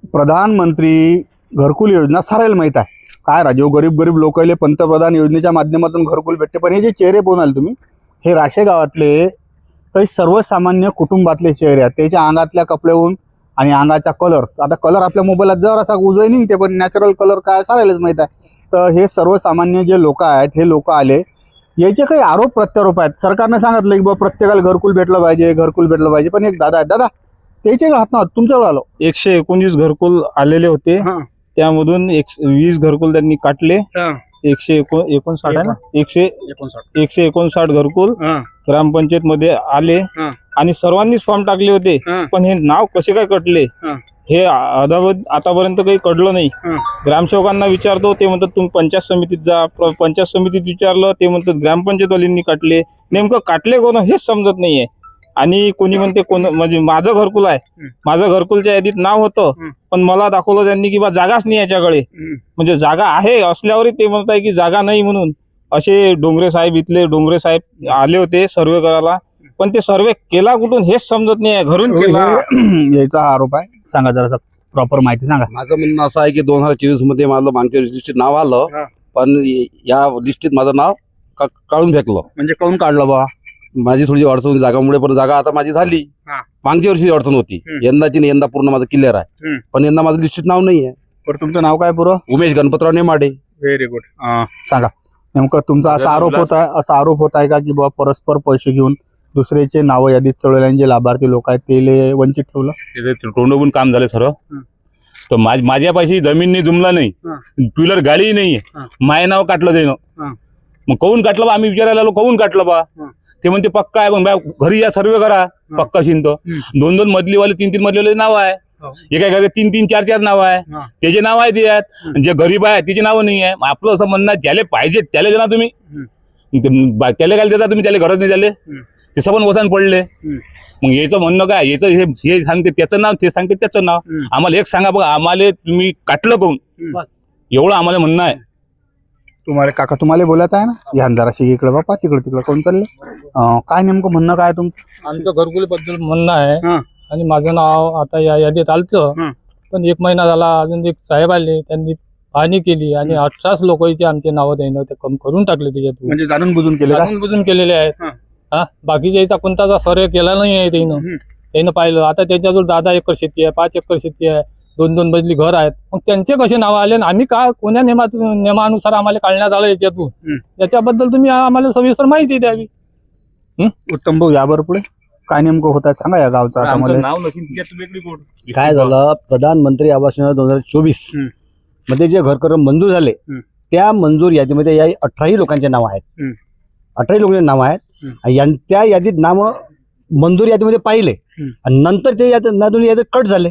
प्रधानमंत्री घरकुल योजना सारायला माहित आहे काय राजे, गरीब गरीब लोकांना पंतप्रधान योजनेच्या माध्यमातून घरकुल भेटते. पण हे जे चेहरे बोलाल तुम्ही, हे राशे गावातले काही सर्वसामान्य कुटुंबातले चेहरे आहेत. त्याच्या अंगातल्या कपड्याहून आणि अंगाचा कलर, आता कलर आपल्या मोबाईलात जरासा उजळ निघते, पण नॅचरल कलर काय सारायलाच माहित आहे. तर हे सर्वसामान्य जे लोक आहेत, हे लोक आले, याचे काही आरोप प्रत्यारोप आहेत. सरकारने सांगितलं की बाबा प्रत्येकाला घरकुल भेटलं पाहिजे, घरकुल भेटलं पाहिजे. पण एक दादा आहेत, दादा त्याच्याकडे हात नव्हतं, तुमच्याकडे आलो. 119 घरकुल आलेले होते, त्यामधून 20 घरकुल त्यांनी काटले. 159 आहे ना, 159 घरकुल ग्रामपंचायत मध्ये आले आणि सर्वांनीच फॉर्म टाकले होते. पण हे नाव कसे काय कटले हे आतापर्यंत काही कळलं नाही. ग्रामसेवकांना विचारतो, ते म्हणतात तुम्ही पंचायत समितीत जा. पंचायत समितीत विचारलं, ते म्हणतात ग्रामपंचायतवाल्यांनी काटले. नेमकं काटले कोण हेच समजत नाहीये. आणि कोणी म्हणते कोण, म्हणजे माझं घरकुल आहे, माझं घरकुलच्या यादीत नाव होतं, पण मला दाखवलं त्यांनी की बा जागाच नाही याच्याकडे. म्हणजे जागा आहे असल्यावरही ते म्हणत आहे की जागा नाही म्हणून. असे डोंगरे साहेब, इथले डोंगरे साहेब आले होते सर्वे करायला, पण ते सर्वे केला कुठून हेच समजत नाही. घरून केला याचा आरोप आहे. सांगा जरा प्रॉपर माहिती सांगा. माझं म्हणणं असं आहे की 2024 मध्ये माझं मागच्या लिस्टीत नाव आलं, पण या लिस्टीत माझं नाव काढून फेकलं. म्हणजे कोण काढलं बा? माझी थोडी अडचण होती जागामुळे, पण जागा आता माझी झाली. मागच्या वर्षी अडचण होती, यंदाची नाही, यंदा पूर्ण माझं क्लिअर आहे. पण यंदा माझं लिस्टीत नाव नाही आहे. पण तुमचं नाव काय पुरं? उमेश गणपतराव नेमाडे. Very good. सांगा नेमकं तुमचा असा आरोप होत आहे का की बाबा परस्पर पैसे घेऊन दुसऱ्याचे नाव यादीत चढवल्याने जे लाभार्थी लोक आहेत ते वंचित ठेवलं? तोंडोबून काम झालं सर्व. तर माझ्यापाशी जमीन नाही, जुमला नाही, टू व्हीलर गाडी नाहीये, माय नाव काटलं त्यानं. मग कौन काटलं बा? आम्ही विचारायला आलो कौन काटलं बा. ते म्हणते पक्का आहे, मग घरी या सर्वे करा, पक्का शिंत. 2-2 मजलीवाले, 3-3 मजलीवाले नाव आहे, एका घरात 3-3, 4-4 नाव आहे, त्याचे नाव आहे. ते जे गरीब आहे त्याचे नाव नाही आहे. आपलं असं म्हणणं आहे, ज्याला पाहिजे त्याला देणार तुम्ही, त्याला काय देता तुम्ही, त्याला गरज नाही त्याला, ते सबन वसान पडले. मग याचं म्हणणं काय, याचं हे सांगते त्याचं नाव, ते सांगते त्याचं नाव. आम्हाला एक सांगा बघा, आम्हाला तुम्ही काटलं कोण, एवढं आम्हाला म्हणणं आहे. तुम्हाला काका तुम्हाला बोलायचं आहे ना, या जराशी इकडे बापा, तिकडे तिकडे कोण चालले, काय नेमकं म्हणणं काय तुमचं? आमचं घरकुल बद्दल म्हणणं आहे. आणि माझं नाव आता या यादीत आलतं, पण 1 महिना झाला, अजून एक साहेब आले, त्यांनी पाहणी केली आणि 18 लोकांचे आमचे नाव त्यानं ते कम करून टाकले त्याच्यातून. म्हणजे जाणून बुजून केलेले आहेत. बाकीच्या याचा कोणताचा सर्वे केला नाही आहे त्यानं पाहिलं. आता त्याच्याजवळ 10 एकर शेती आहे, 5 एकर शेती आहे, 2-2 मजली घर आहेत. मग त्यांचे कसे नाव आले, आम्ही काय कोण्या नियमानुसार आम्हाला काढण्यात आलं याच्यातून, याच्याबद्दल तुम्ही आम्हाला सविस्तर माहिती द्यावी. उत्तम भाऊ, यावर पुढे काय नेमकं होत आहे सांगा या गावचं. आता मला काय झालं, प्रधानमंत्री आवास योजना 2024 मध्ये जे घरकुल मंजूर झाले, त्या मंजूर यादीमध्ये या 18 लोकांचे नाव आहेत. 18 लोकांचे नाव आहेत. त्या यादीत नाव मंजूर यादीमध्ये पाहिले आणि नंतर ते यादीत कट झाले.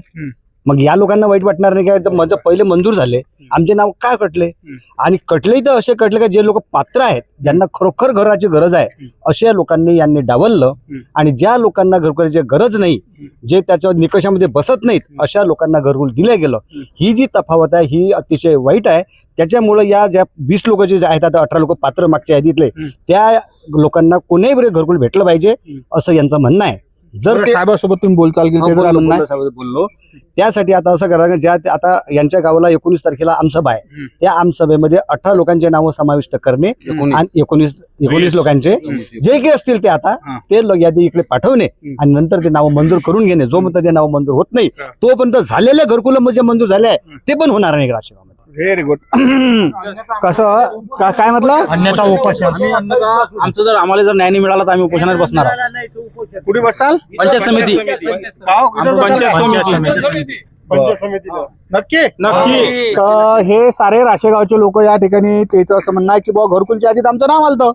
मग या लोकांना वाईट वाटणार नाही का, माझं पहिले मंजूर झाले, आमचे नाव काय कटले? आणि कटले तर असे कटले का जे लोक पात्र आहेत, ज्यांना खरोखर घराची गरज आहे, अशा लोकांनी यांनी डावललं. आणि ज्या लोकांना घरकुलाची गरज नाही, जे त्याच्या निकषामध्ये बसत नाहीत, अशा लोकांना घरकुल दिलं गेलं. ही जी तफावत आहे ही अतिशय वाईट आहे. त्याच्यामुळे या ज्या 20 लोक जे आहेत, आता 18 लोक पात्र मागच्या यादीतले, त्या लोकांना कोणीही बरे घरकुल भेटलं पाहिजे असं यांचं म्हणणं आहे. जर साहेबासोबत तुम्ही बोलचाल केली बोललो, त्यासाठी आता असं करा, ज्या आता यांच्या गावाला 19 तारखेला आमसभा आहे, त्या आमसभेमध्ये 18 लोकांचे नाव समाविष्ट करणे आणि 19 लोकांचे जे काही असतील ते आता ते यादी इकडे पाठवणे आणि नंतर ते नाव मंजूर करून घेणे. जोपर्यंत ते नाव मंजूर होत नाही तोपर्यंत झालेल्या घरकुल म्हणजे मंजूर झाले आहे ते पण होणार नाही राष्ट्रीय. Very good. कसं काय म्हटलं? अन्यथा उपोषण. आमचं जर आम्हाला जर न्याय नाही मिळाला तर आम्ही उपोषणावर बसणार आहोत. कुठे बसाल? पंचायत समिती. नक्की. हे सारे राशेगावचे लोक या ठिकाणी त्याचं असं म्हणणं आहे की बाबा घरकुलच्या आधीत आमचं नाव आलतं,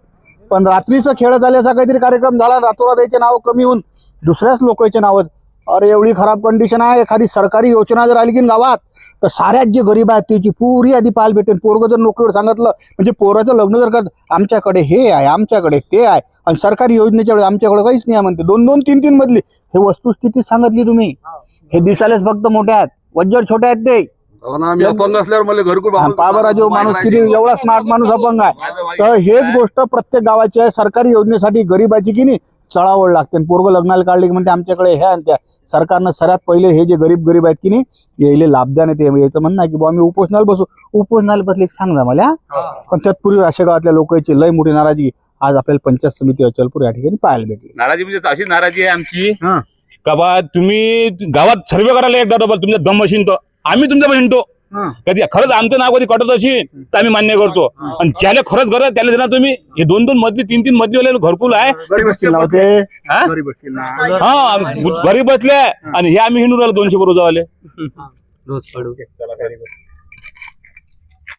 पण रात्रीचं खेळ झाल्याचा काहीतरी कार्यक्रम झाला, रातोरात याचे नाव कमी होऊन दुसऱ्याच लोकांचे नाव. अरे एवढी खराब कंडिशन आहे. एखादी सरकारी योजना जर आली की गावात तर साऱ्यात जे गरीब आहेत त्याची पुरी आधी पाहायला भेटेल. पोरग जर नोकरीवर सांगितलं, म्हणजे पोराचं लग्न जर करत, आमच्याकडे हे आहे, आमच्याकडे ते आहे, आणि सरकारी योजनेच्या वेळेस आमच्याकडे काहीच नाही म्हणते. 2-2, 3-3 मधली हे वस्तुस्थिती सांगितली तुम्ही. हे दिसायलाच फक्त मोठे आहेत, वज्जर छोटे आहेत ते. अपंग असल्यावर मला घरकुल पाबराजो माणूस किती एवढा स्मार्ट माणूस अपंग आहे. तर हेच गोष्ट प्रत्येक गावाची आहे. सरकारी योजनेसाठी गरीबाची की नाही चळावळ लागते आणि पोरग लग्नाला काढले की म्हणते आमच्याकडे ह्या आणि त्या. सरकारनं सर्वात पहिले हे जे गरीब आहेत की नाही यायले लाभ द्या. नाही याचं म्हणणं आहे की बाबा आम्ही उपोषणाला बसू. उपोषणाला बसले सांग जा मला. पण तत्पूर्वी राशेगावातल्या लोकांची लय मोठी नाराजी आज आपल्याला पंचायत समिती अचलपूर या ठिकाणी पाहायला भेटली. नाराजी म्हणजे अशी नाराजी आहे आमची हा. का बा तुम्ही गावात सर्वे करायला एकदा डबल तुमच्या दम मशीन तो आम्ही तुमच्या म्हणतो हा. कधी खरंच आमचं नाव कधी कटत असेल तर आम्ही मान्य करतो. आणि ज्याला खरंच गरज त्याला देणार तुम्ही. हे 2-2 मजली 3-3 मजली वाले घरकुल आहे गरीब असतील ना होते. हा? गरीब असतील ना. हा घरी बसले आणि हे आम्ही हिंडून राहिलो 200 बरोबर वाले रोज पडू